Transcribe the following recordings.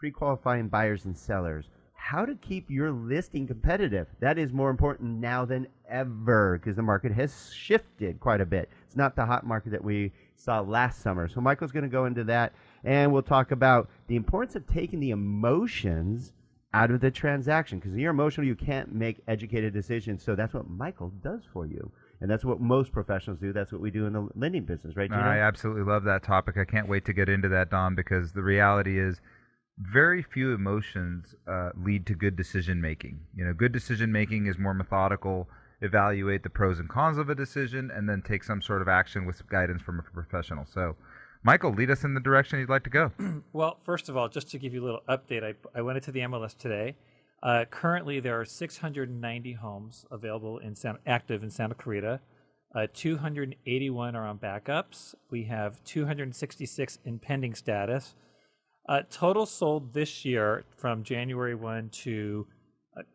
pre-qualifying buyers and sellers, how to keep your listing competitive. That is more important now than ever because the market has shifted quite a bit. It's not the hot market that we saw last summer. So Michael's going to go into that, and we'll talk about the importance of taking the emotions out of the transaction, because when you're emotional, you can't make educated decisions. So that's what Michael does for you. And that's what most professionals do. That's what we do in the lending business, right, Gino? I absolutely love that topic. I can't wait to get into that, Don, because the reality is very few emotions lead to good decision making. You know, good decision making is more methodical, evaluate the pros and cons of a decision, and then take some sort of action with guidance from a professional. So, Michael, lead us in the direction you'd like to go. Well, first of all, just to give you a little update, I went into the MLS today. Currently, there are 690 homes available active in Santa Clarita. 281 are on backups. We have 266 in pending status. Total sold this year from January 1 to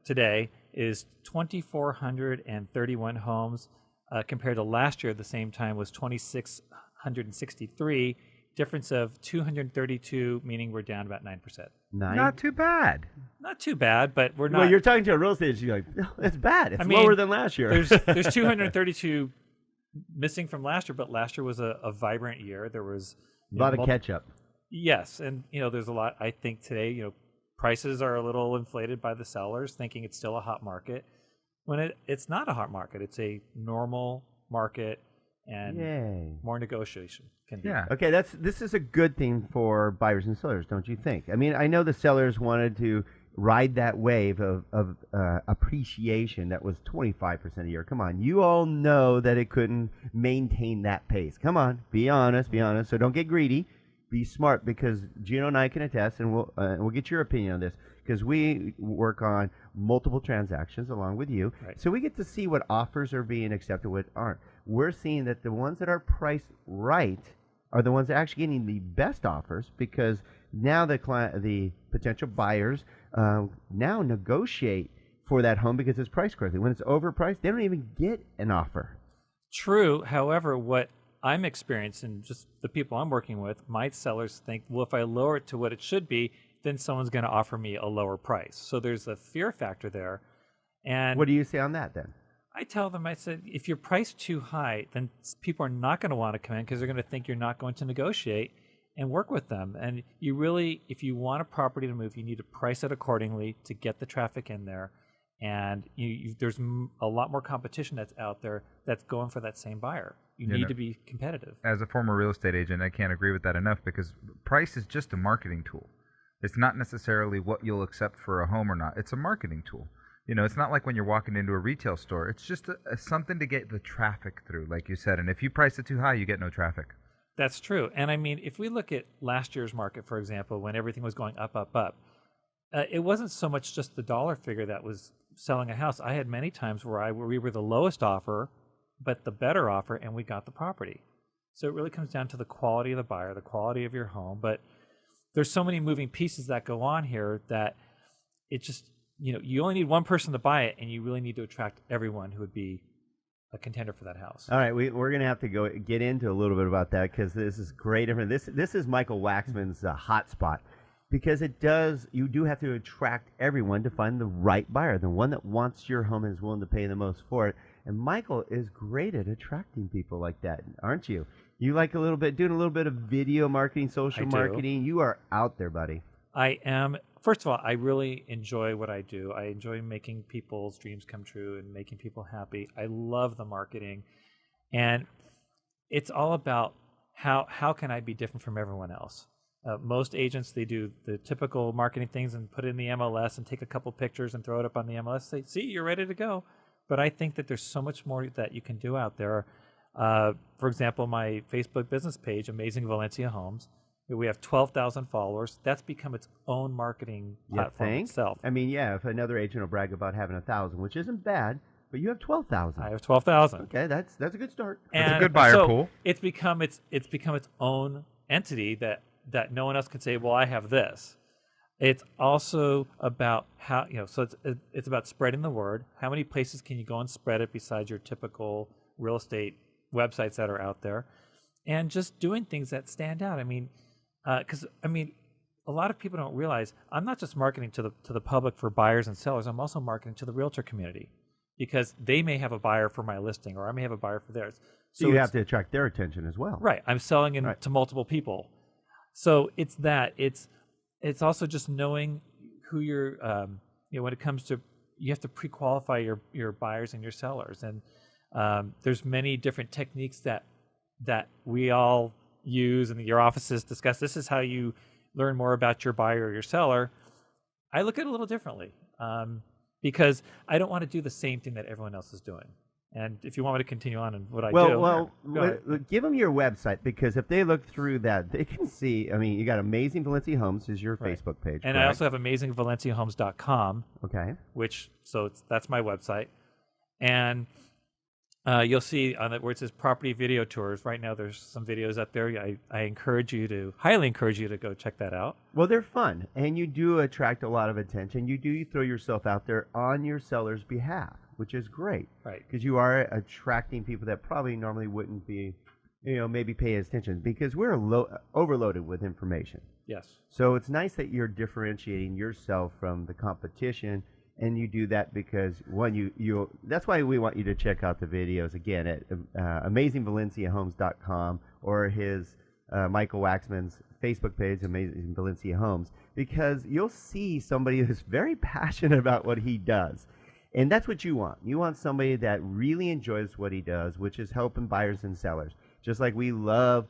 today is 2,431 homes. Compared to last year at the same time was 2,663. Difference of 232, meaning we're down about 9%. Not too bad. Not too bad, but we're not. Well, you're talking to a real estate agent. You're like, no, it's bad. It's lower than last year. There's 232 missing from last year, but last year was a vibrant year. There was a lot of catch up. Yes, and there's a lot. I think today, prices are a little inflated by the sellers, thinking it's still a hot market. When it's not a hot market, it's a normal market, and more negotiation can be. Yeah. Okay, this is a good thing for buyers and sellers, don't you think? I mean, I know the sellers wanted to ride that wave of appreciation that was 25% a year. Come on, you all know that it couldn't maintain that pace. Come on, be honest. So don't get greedy. Be smart, because Gino and I can attest, and we'll get your opinion on this, because we work on multiple transactions along with you. Right. So we get to see what offers are being accepted, what aren't. We're seeing that the ones that are priced right are the ones that are actually getting the best offers, because now the potential buyers now negotiate for that home because it's priced correctly. When it's overpriced, they don't even get an offer. True. However, what I'm experiencing, just the people I'm working with, my sellers think, well, if I lower it to what it should be, then someone's going to offer me a lower price. So there's a fear factor there. And what do you say on that then? I tell them, I said, if you're priced too high, then people are not going to want to come in because they're going to think you're not going to negotiate and work with them. And you really, if you want a property to move, you need to price it accordingly to get the traffic in there. And there's a lot more competition that's out there that's going for that same buyer. You need to be competitive. As a former real estate agent, I can't agree with that enough, because price is just a marketing tool. It's not necessarily what you'll accept for a home or not. It's a marketing tool. It's not like when you're walking into a retail store. It's just something to get the traffic through, like you said. And if you price it too high, you get no traffic. That's true. And I mean, if we look at last year's market, for example, when everything was going up, it wasn't so much just the dollar figure that was selling a house. I had many times where we were the lowest offer, but the better offer, and we got the property. So it really comes down to the quality of the buyer, the quality of your home. But there's so many moving pieces that go on here that it just, you only need one person to buy it, and you really need to attract everyone who would be a contender for that house. All right, we're going to have to get into a little bit about that, because this is great. This is Michael Waxman's hot spot, because you do have to attract everyone to find the right buyer, the one that wants your home and is willing to pay the most for it. And Michael is great at attracting people like that, aren't you? You like doing a little bit of video marketing, social marketing. You are out there, buddy. I am. First of all, I really enjoy what I do. I enjoy making people's dreams come true and making people happy. I love the marketing. And it's all about how can I be different from everyone else? Most agents, they do the typical marketing things and put it in the MLS and take a couple pictures and throw it up on the MLS. Say, see, you're ready to go. But I think that there's so much more that you can do out there. For example, my Facebook business page, Amazing Valencia Homes, we have 12,000 followers. That's become its own marketing platform itself. I mean, if another agent will brag about having 1,000, which isn't bad, but you have 12,000. I have 12,000. Okay, that's a good start. That's a good buyer pool. It's become its own entity that no one else can say, well, I have this. It's also about how, so it's about spreading the word. How many places can you go and spread it besides your typical real estate websites that are out there? And just doing things that stand out. I mean, because, a lot of people don't realize I'm not just marketing to the public for buyers and sellers. I'm also marketing to the realtor community because they may have a buyer for my listing or I may have a buyer for theirs. So you have to attract their attention as well. Right. I'm selling to multiple people. So it's that. It's also just knowing who you're, when it comes to, you have to pre-qualify your buyers and your sellers. And there's many different techniques that we all use and your offices discuss. This is how you learn more about your buyer or your seller. I look at it a little differently because I don't want to do the same thing that everyone else is doing. And if you want me to continue on and what I do. Well, give them your website because if they look through that, they can see, I mean, you got Amazing Valencia Homes is your Facebook page. And correct? I also have AmazingValenciaHomes.com. Okay. That's my website. And you'll see on it where it says property video tours. Right now, there's some videos up there. I highly encourage you to go check that out. Well, they're fun, and you do attract a lot of attention. You throw yourself out there on your seller's behalf, which is great. Right. Because you are attracting people that probably normally wouldn't be, maybe pay attention because we're overloaded with information. Yes. So it's nice that you're differentiating yourself from the competition. And you do that because, one, that's why we want you to check out the videos, again, at AmazingValenciaHomes.com or his Michael Waxman's Facebook page, Amazing Valencia Homes, because you'll see somebody who's very passionate about what he does. And that's what you want. You want somebody that really enjoys what he does, which is helping buyers and sellers. Just like we love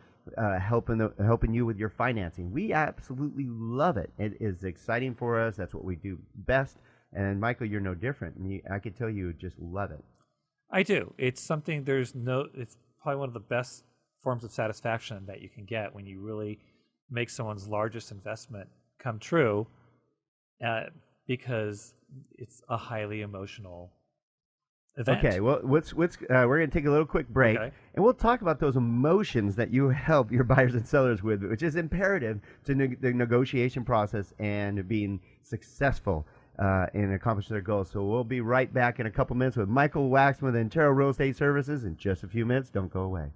helping you with your financing. We absolutely love it. It is exciting for us. That's what we do best. And Michael, you're no different. I could tell you just love it. I do. It's something it's probably one of the best forms of satisfaction that you can get when you really make someone's largest investment come true because it's a highly emotional event. Okay, well, we're going to take a little quick break, and we'll talk about those emotions that you help your buyers and sellers with, which is imperative to the negotiation process and being successful and accomplish their goals. So we'll be right back in a couple minutes with Michael Waxman with Antero Real Estate Services in just a few minutes. Don't go away.